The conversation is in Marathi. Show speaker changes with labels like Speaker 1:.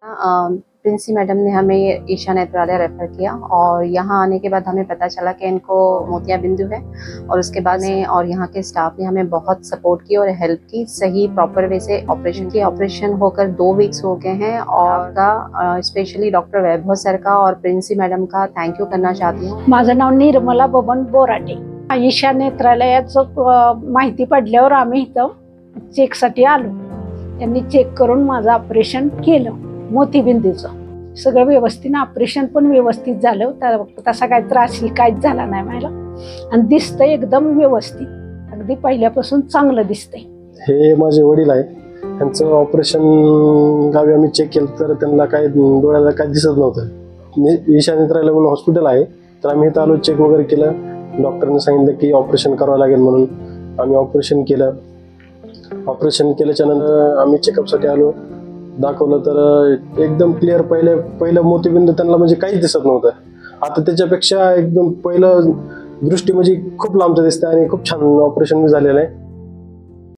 Speaker 1: प्रिंसी मैडम ने हमें ईशा नेत्रालय रेफर किया और यहाँ आने के बाद हमें पता चला कि इनको मोतियाबिंदु है और उसके बाद यहाँ के स्टाफ ने हमें बहुत सपोर्ट की और हेल्प की। सही प्रॉपर वे से ऑपरेशन होकर 2 वीक्स हो गए हैं और का स्पेशली डॉक्टर वैभव सर का और प्रिंसी मैडम का थैंक यू करना चाहती हूँ।
Speaker 2: माझं नाव निर्मला बबन बोराटे। ईशा नेत्रालयाचं माहिती पडल्यावर आम्ही इथं चेकसाठी आलो। त्यांनी चेक करून माझं ऑपरेशन केलं। मोतीबिंदूचं सगळं व्यवस्थित, ऑपरेशन पण व्यवस्थित झालं। तसा काही त्रास काहीच झाला नाही मला आणि दिसतंय एकदम व्यवस्थित, अगदी पहिल्यापासून चांगलं दिसतंय।
Speaker 3: हे माझे वडील आहे, त्यांचं ऑपरेशन गावी आम्ही चेक केलं तर त्यांना काय डोळ्याला काय दिसत नव्हतं। ईशा नेत्रालय म्हणून हॉस्पिटल आहे, तर आम्ही इथं आलो, चेक वगैरे केलं। डॉक्टरने सांगितलं की ऑपरेशन करावं लागेल म्हणून आम्ही ऑपरेशन केलं। ऑपरेशन केल्याच्या नंतर आम्ही चेकअपसाठी आलो, दाखवलं तर एकदम क्लिअर पहिलं मोतीबिंदू त्यांना म्हणजे काहीच दिसत नव्हतं। आता त्याच्यापेक्षा एकदम पहिलं दृष्टी म्हणजे खूप लांबचं दिसतं आणि खूप छान ऑपरेशन झालेलं आहे।